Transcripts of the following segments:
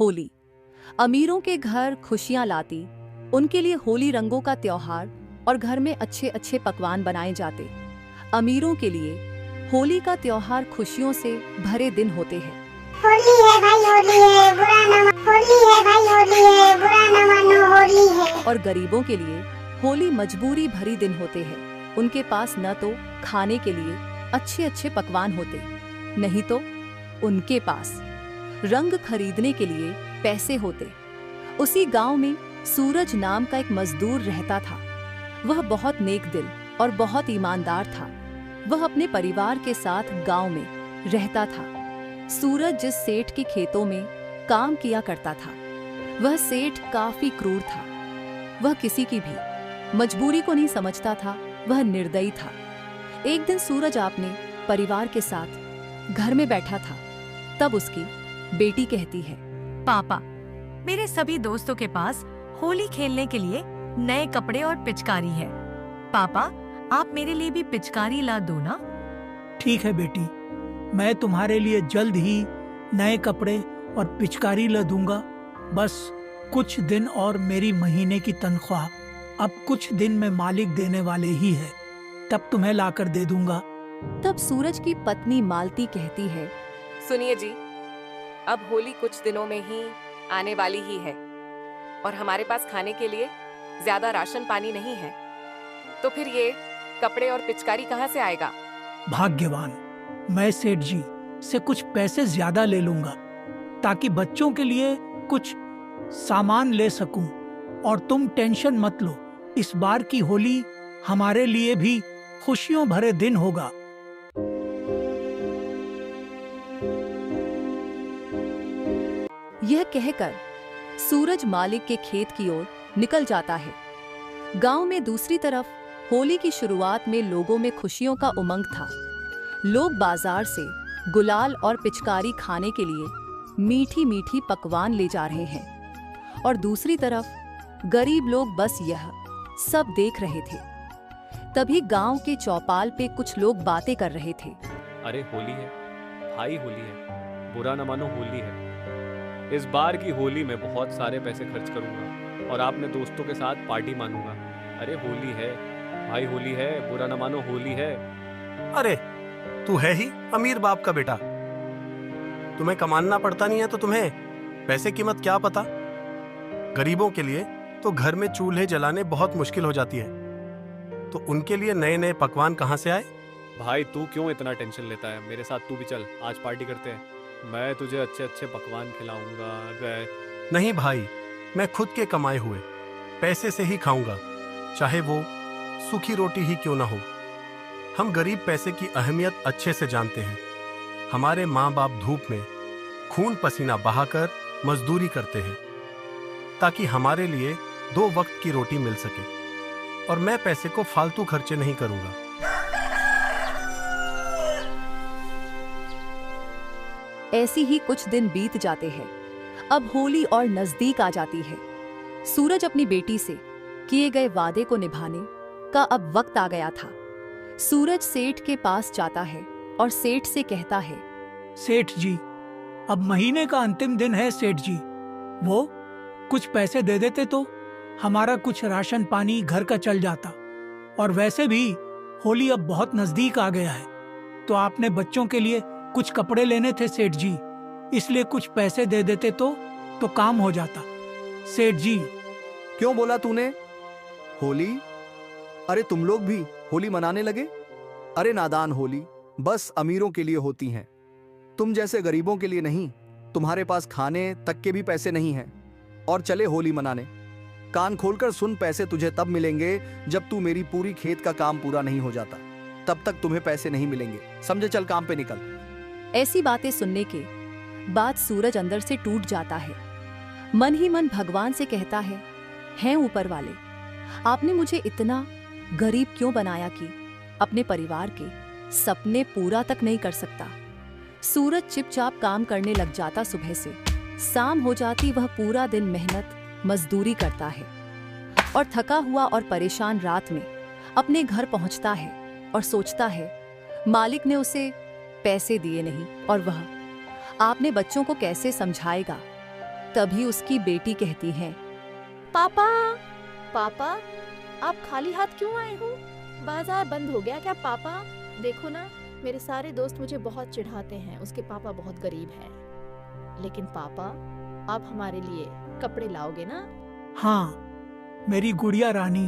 होली अमीरों के घर खुशियां लाती। उनके लिए होली रंगों का त्योहार और घर में अच्छे अच्छे पकवान बनाए जाते। अमीरों के लिए होली का त्योहार खुशियों से भरे दिन होते हैं। होली है भाई, होली है, बुरा न मा- होली है भाई, होली है, बुरा न मानो, होली है। और गरीबों के लिए होली मजबूरी भरी दिन होते हैं। उनके पास न तो खाने के लिए अच्छे अच्छे पकवान होते, नहीं तो उनके पास रंग खरीदने के लिए पैसे होते। उसी गांव में सूरज नाम का एक मजदूर रहता था। वह बहुत नेक दिल और बहुत ईमानदार था। वह अपने परिवार के साथ गांव में रहता था। सूरज जिस सेठ के खेतों में काम किया करता था, वह सेठ काफी क्रूर था। वह किसी की भी मजबूरी को नहीं समझता था। वह निर्दयी था। एक दिन सूरज अपने परिवार के साथ घर में बैठा था। तब उसकी बेटी कहती है, पापा, मेरे सभी दोस्तों के पास होली खेलने के लिए नए कपड़े और पिचकारी है। पापा, आप मेरे लिए भी पिचकारी ला दो ना। ठीक है बेटी, मैं तुम्हारे लिए जल्द ही नए कपड़े और पिचकारी ला दूंगा। बस कुछ दिन और, मेरी महीने की तनख्वाह अब कुछ दिन में मालिक देने वाले ही है, तब तुम्हें लाकर दे दूंगा। तब सूरज की पत्नी मालती कहती है, सुनिए जी, अब होली कुछ दिनों में ही आने वाली ही है और हमारे पास खाने के लिए ज्यादा राशन पानी नहीं है, तो फिर ये कपड़े और पिचकारी कहाँ से आएगा? भाग्यवान, मैं सेठ जी से कुछ पैसे ज्यादा ले लूंगा ताकि बच्चों के लिए कुछ सामान ले सकूं। और तुम टेंशन मत लो, इस बार की होली हमारे लिए भी खुशियों भरे दिन होगा। यह कहकर सूरज मालिक के खेत की ओर निकल जाता है। गांव में दूसरी तरफ होली की शुरुआत में लोगों में खुशियों का उमंग था। लोग बाजार से गुलाल और पिचकारी खाने के लिए मीठी मीठी पकवान ले जा रहे हैं और दूसरी तरफ गरीब लोग बस यह सब देख रहे थे। तभी गांव के चौपाल पे कुछ लोग बातें कर रहे थे। अरे होली है भाई, होली है, बुरा न मानो, होली है। इस बार की होली में बहुत सारे पैसे खर्च करूंगा और आपने दोस्तों के साथ पार्टी मानूंगा। अरे होली है भाई, होली है, बुरा न मानो, होली है। अरे तू है ही अमीर बाप का बेटा, तुम्हें कमाना पड़ता नहीं है तो तुम्हें पैसे कीमत क्या पता। गरीबों के लिए तो घर में चूल्हे जलाने बहुत मुश्किल हो जाती है, तो उनके लिए नए नए पकवान कहाँ से आए? भाई तू क्यों इतना टेंशन लेता है? मेरे साथ तू भी चल, आज पार्टी करते हैं। मैं तुझे अच्छे अच्छे पकवान खिलाऊंगा। नहीं भाई, मैं खुद के कमाए हुए पैसे से ही खाऊंगा, चाहे वो सूखी रोटी ही क्यों ना हो। हम गरीब पैसे की अहमियत अच्छे से जानते हैं। हमारे माँ बाप धूप में खून पसीना बहाकर मजदूरी करते हैं ताकि हमारे लिए 2 वक्त की रोटी मिल सके, और मैं पैसे को फालतू खर्चे नहीं करूंगा। ऐसी ही कुछ दिन बीत जाते हैं। अब होली और नजदीक आ जाती है। सूरज अपनी बेटी से किए गए वादे को निभाने का अब वक्त आ गया था। सूरज सेठ के पास जाता है और सेठ से कहता है, सेठ जी, अब महीने का अंतिम दिन है सेठ जी, वो कुछ पैसे दे देते तो हमारा कुछ राशन पानी घर का चल जाता। और वैसे भी होली अब बहुत नजदीक आ गया है, तो आपने बच्चों के लिए कुछ कपड़े लेने थे सेठ जी, इसलिए कुछ पैसे दे देते तो काम हो जाता। सेठ जी। क्यों बोला तूने होली? अरे तुम लोग भी होली मनाने लगे? अरे नादान, होली बस अमीरों के लिए होती हैं, तुम जैसे गरीबों के लिए नहीं। तुम्हारे पास खाने तक के भी पैसे नहीं हैं और चले होली मनाने। कान खोलकर सुन, पैसे तुझे तब मिलेंगे जब तू मेरी पूरी खेत का काम पूरा नहीं हो जाता, तब तक तुम्हें पैसे नहीं मिलेंगे, समझे? चल काम पे निकल। ऐसी बातें सुनने के बाद सूरज अंदर से टूट जाता है। मन ही मन भगवान से कहता है ऊपर वाले, आपने मुझे इतना गरीब क्यों बनाया कि अपने परिवार के सपने पूरा तक नहीं कर सकता। सूरज चुपचाप काम करने लग जाता। सुबह से शाम हो जाती, वह पूरा दिन मेहनत मजदूरी करता है और थका हुआ और परेशान रात में अपने घर पहुंचता है और सोचता है, मालिक ने उसे पैसे दिए नहीं और वह आपने बच्चों को कैसे समझाएगा। तभी उसकी बेटी कहती है, पापा पापा, आप खाली हाथ क्यों आए हो? बाजार बंद हो गया क्या पापा? देखो ना, मेरे सारे दोस्त मुझे बहुत चिढ़ाते हैं, उसके पापा बहुत गरीब हैं। लेकिन पापा, आप हमारे लिए कपड़े लाओगे ना? हाँ मेरी गुड़िया रानी,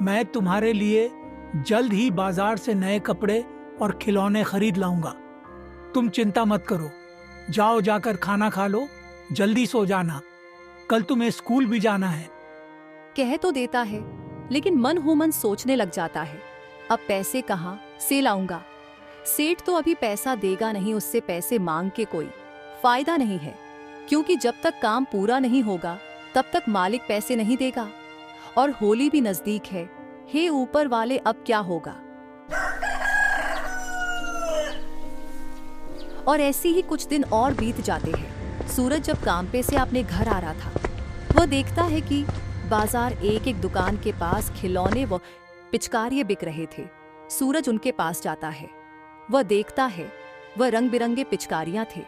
मैं तुम्हारे लिए जल्द ही बाजार से नए कपड़े और खिलौने खरीद लाऊंगा। तुम चिंता मत करो, जाओ जाकर खाना खा लो, जल्दी सो जाना, कल तुम्हें स्कूल भी जाना है। कह तो देता है, लेकिन मन ही मन सोचने लग जाता है, अब पैसे कहाँ से लाऊंगा? सेठ तो अभी पैसा देगा नहीं, उससे पैसे मांग के कोई फायदा नहीं है, क्योंकि जब तक काम पूरा नहीं होगा तब तक मालिक पैसे नहीं देगा। और होली भी नजदीक है, हे ऊपर वाले अब क्या होगा? और ऐसे ही कुछ दिन और बीत जाते हैं। सूरज जब काम पे से अपने घर आ रहा था, वह देखता है कि बाजार एक एक दुकान के पास खिलौने व पिचकारियां बिक रहे थे। सूरज उनके पास जाता है, वह देखता है वह रंग बिरंगे पिचकारियां थे,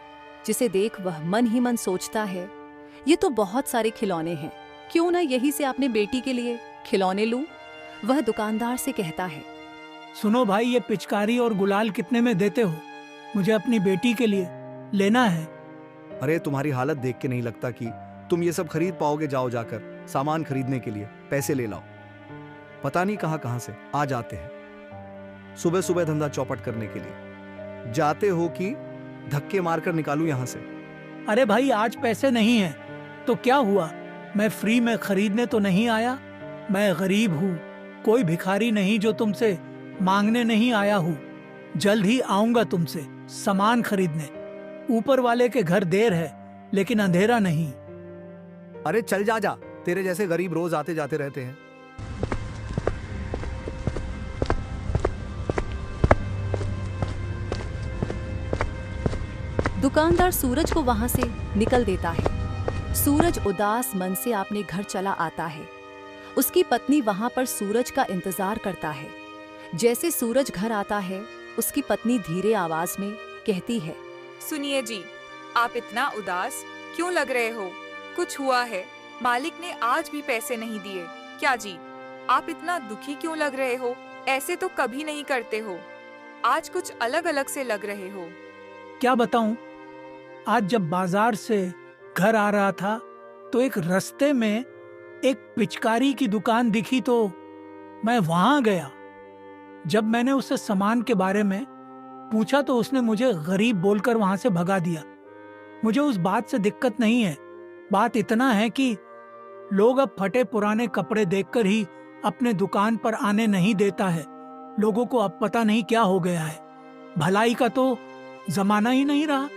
जिसे देख वह मन ही मन सोचता है, ये तो बहुत सारे खिलौने हैं, क्यों ना यही से अपने बेटी के लिए खिलौने लूं। वह दुकानदार से कहता है, सुनो भाई, ये पिचकारी और गुलाल कितने में देते हो? मुझे अपनी बेटी के लिए लेना है। अरे तुम्हारी हालत देख के नहीं लगता कि तुम ये सब खरीद पाओगे। जाओ जाकर सामान खरीदने के लिए पैसे ले लाओ। पता नहीं कहां कहां से आ जाते हैं सुबह सुबह धंधा चौपट करने के लिए। जाते हो कि धक्के मारकर निकालूं यहां से? अरे भाई, आज पैसे नहीं है तो क्या हुआ? मैं फ्री में खरीदने तो नहीं आया। मैं गरीब हूँ, कोई भिखारी नहीं जो तुमसे मांगने नहीं आया हूँ। जल्द ही आऊंगा तुमसे सामान खरीदने। ऊपर वाले के घर देर है लेकिन अंधेरा नहीं। अरे चल जा जा, तेरे जैसे गरीब रोज आते जाते रहते हैं। दुकानदार सूरज को वहां से निकल देता है। सूरज उदास मन से अपने घर चला आता है। उसकी पत्नी वहां पर सूरज का इंतजार करता है। जैसे सूरज घर आता है, उसकी पत्नी धीरे आवाज में कहती है, सुनिए जी, आप इतना उदास क्यों लग रहे हो? कुछ हुआ है? मालिक ने आज भी पैसे नहीं दिए क्या जी? आप इतना दुखी क्यों लग रहे हो? ऐसे तो कभी नहीं करते हो। आज कुछ अलग अलग से लग रहे हो। क्या बताऊं, आज जब बाजार से घर आ रहा था तो एक रास्ते में एक पिचकारी की दुकान दिखी तो मैं वहां गया। जब मैंने उससे सामान के बारे में पूछा तो उसने मुझे गरीब बोलकर वहां से भगा दिया। मुझे उस बात से दिक्कत नहीं है, बात इतना है कि लोग अब फटे पुराने कपड़े देखकर ही अपने दुकान पर आने नहीं देता है। लोगों को अब पता नहीं क्या हो गया है, भलाई का तो जमाना ही नहीं रहा।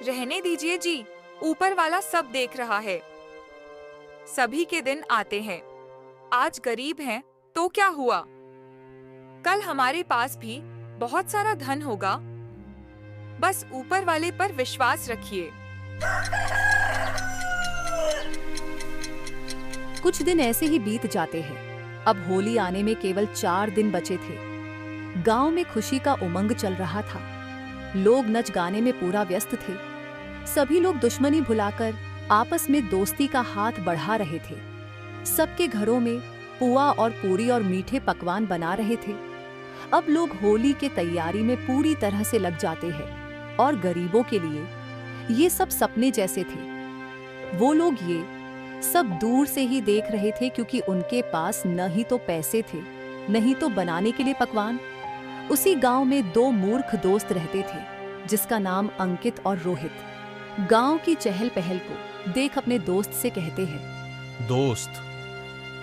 रहने दीजिए जी, ऊपर वाला सब देख रहा है। सभी के दिन आते हैं। आज गरीब हैं तो क्या हुआ? कल हमारे पास भी बहुत सारा धन होगा। बस ऊपर वाले पर विश्वास रखिए। कुछ दिन ऐसे ही बीत जाते हैं। अब होली आने में केवल 4 दिन बचे थे। गांव में खुशी का उमंग चल रहा था। लोग नच गाने में पूरा व्यस्त थे। सभी लोग दुश्मनी भुलाकर आपस में दोस्ती का हाथ बढ़ा रहे थे। सबके घरों में पुआ और पूरी और मीठे पकवान बना रहे थे। अब लोग होली के तैयारी में पूरी तरह से लग जाते हैं और गरीबों के लिए ये सब सपने जैसे थे। वो लोग ये सब दूर से ही देख रहे थे, क्योंकि उनके पास न ही तो पैसे थे, नहीं तो बनाने के लिए पकवान। उसी गांव में 2 मूर्ख दोस्त रहते थे, जिसका नाम अंकित और रोहित। गांव की चहल पहल को देख अपने दोस्त से कहते हैं, दोस्त,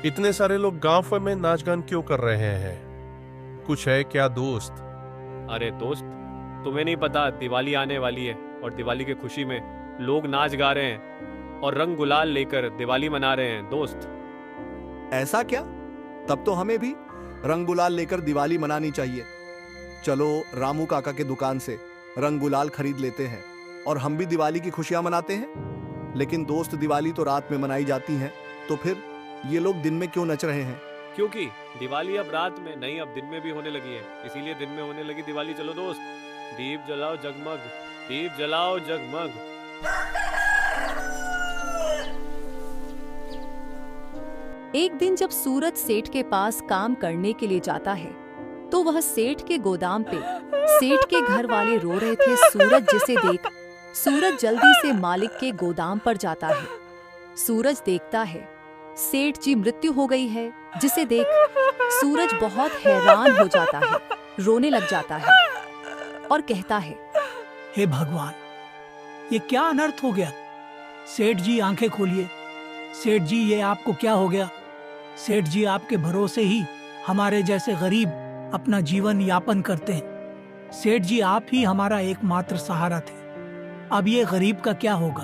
इतने सारे लोग गांव में नाच गान क्यों कर रहे हैं? कुछ है क्या दोस्त? अरे दोस्त, तुम्हें नहीं पता दिवाली आने वाली है और दिवाली की खुशी में लोग नाच गा रहे हैं और रंग गुलाल लेकर दिवाली मना रहे हैं दोस्त। ऐसा क्या? तब तो हमें भी रंग गुलाल लेकर दिवाली मनानी चाहिए। चलो रामू काका के दुकान से रंग गुलाल खरीद लेते हैं और हम भी दिवाली की खुशियां मनाते हैं। लेकिन दोस्त, दिवाली तो रात में मनाई जाती है, तो फिर ये लोग दिन में क्यों नच रहे हैं? क्योंकि दिवाली अब रात में नहीं, अब दिन में भी होने लगी है, इसीलिए दिन में होने लगी दिवाली। चलो दोस्त, दीप जलाओ जगमग, दीप जलाओ जगमग। एक दिन जब सूरज सेठ के पास काम करने के लिए जाता है तो वह सेठ के गोदाम पे सेठ के घर वाले रो रहे थे। सूरज जिसे देख सूरज जल्दी से मालिक के गोदाम पर जाता है। सूरज देखता है सेठ जी मृत्यु हो गई है, जिसे देख सूरज बहुत हैरान हो जाता है, रोने लग जाता है और कहता है, हे भगवान, ये क्या अनर्थ हो गया। सेठ जी आंखें खोलिए। सेठ जी, ये आपको क्या हो गया। सेठ जी, आपके भरोसे ही हमारे जैसे गरीब अपना जीवन यापन करते हैं। सेठ जी, आप ही हमारा एकमात्र सहारा थे। अब ये गरीब का क्या होगा।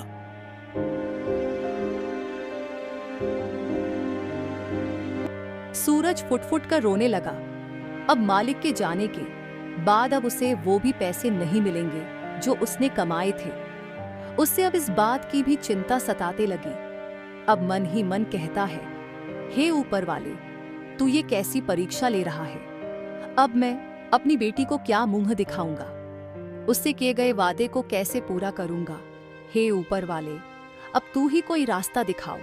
सूरज फुट-फुट कर रोने लगा। अब मालिक के जाने के बाद अब उसे वो भी पैसे नहीं मिलेंगे जो उसने कमाए थे। उससे अब इस बात की भी चिंता सताते लगी। अब मन ही मन कहता है, हे ऊपर वाले, तू ये कैसी परीक्षा ले रहा है। अब मैं अपनी बेटी को क्या मुंह दिखाऊंगा, उससे किए गए वादे को कैसे पूरा करूंगा। हे ऊपर वाले, अब तू ही कोई रास्ता दिखाओ।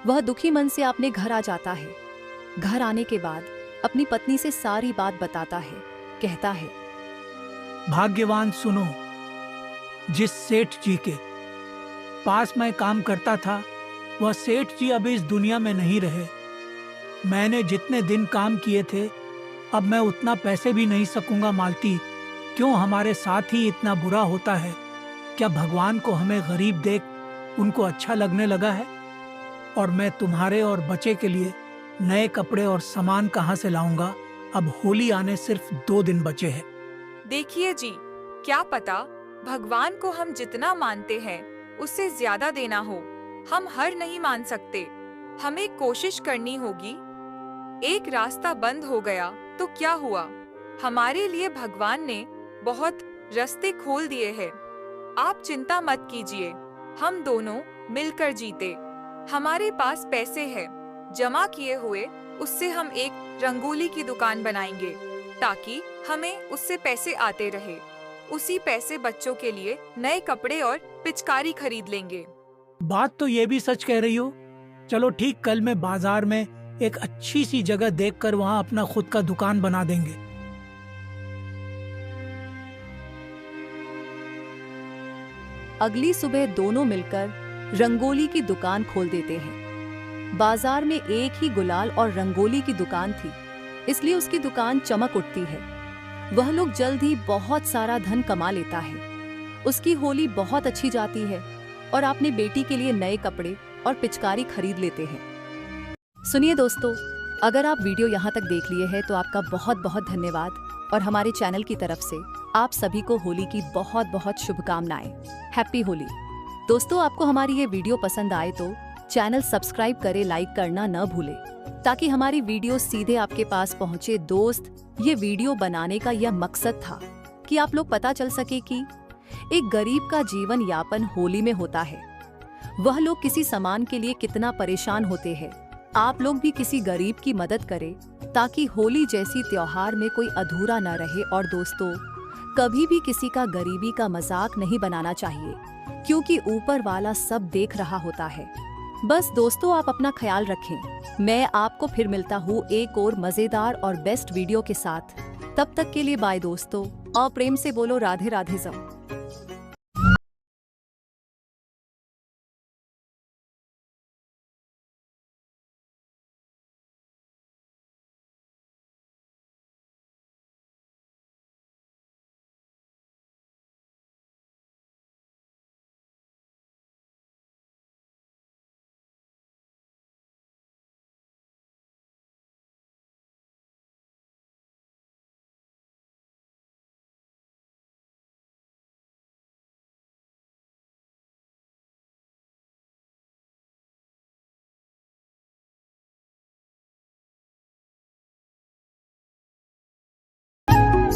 वह दुखी मन से अपने घर आ जाता है। घर आने के बाद अपनी पत्नी से सारी बात बताता है। कहता है, भाग्यवान सुनो, जिस सेठ जी के पास मैं काम करता था वह सेठ जी अब इस दुनिया में नहीं रहे। मैंने जितने दिन काम किए थे अब मैं उतना पैसे भी नहीं सकूंगा। मालती, क्यों हमारे साथ ही इतना बुरा होता है। क्या भगवान को हमें गरीब देख उनको अच्छा लगने लगा है। और मैं तुम्हारे और बच्चे के लिए नए कपड़े और सामान कहाँ से लाऊंगा। अब होली आने सिर्फ 2 दिन बचे हैं। देखिए जी, क्या पता भगवान को हम जितना मानते हैं उससे ज्यादा देना हो। हम हर नहीं मान सकते, हमें कोशिश करनी होगी। एक रास्ता बंद हो गया तो क्या हुआ, हमारे लिए भगवान ने बहुत रास्ते खोल दिए हैं। आप चिंता मत कीजिए, हम दोनों मिलकर जीते। हमारे पास पैसे हैं जमा किए हुए, उससे हम एक रंगोली की दुकान बनाएंगे ताकि हमें उससे पैसे आते रहे। उसी पैसे बच्चों के लिए नए कपड़े और पिचकारी खरीद लेंगे। बात तो ये भी सच कह रही हो। चलो ठीक, कल मैं बाजार में एक अच्छी सी जगह देखकर वहाँ अपना खुद का दुकान बना देंगे। अगली सुबह दोनों मिलकर रंगोली की दुकान खोल देते हैं। बाजार में एक ही गुलाल और रंगोली की दुकान थी, इसलिए उसकी दुकान चमक उठती है। वह लोग जल्द ही बहुत सारा धन कमा लेता है। उसकी होली बहुत अच्छी जाती है और अपने बेटी के लिए नए कपड़े और पिचकारी खरीद लेते हैं। सुनिए दोस्तों, अगर आप वीडियो यहाँ तक देख लिए हैं तो आपका बहुत बहुत धन्यवाद और हमारे चैनल की तरफ से आप सभी को होली की बहुत बहुत शुभकामनाएं। हैप्पी होली। दोस्तों, आपको हमारी ये वीडियो पसंद आए तो चैनल सब्सक्राइब करें, लाइक करना न भूलें ताकि हमारी वीडियो सीधे आपके पास पहुंचे। दोस्त, ये वीडियो बनाने का यह मकसद था कि आप लोग पता चल सके कि एक गरीब का जीवन यापन होली में होता है। वह लोग किसी सामान के लिए कितना परेशान होते हैं। आप लोग भी किसी गरीब की मदद करें ताकि होली जैसी त्योहार में कोई अधूरा न रहे। और दोस्तों, कभी भी किसी का गरीबी का मजाक नहीं बनाना चाहिए क्योंकि ऊपर वाला सब देख रहा होता है। बस दोस्तों, आप अपना ख्याल रखें। मैं आपको फिर मिलता हूँ एक और मजेदार और बेस्ट वीडियो के साथ। तब तक के लिए बाय दोस्तों, और प्रेम से बोलो राधे राधे।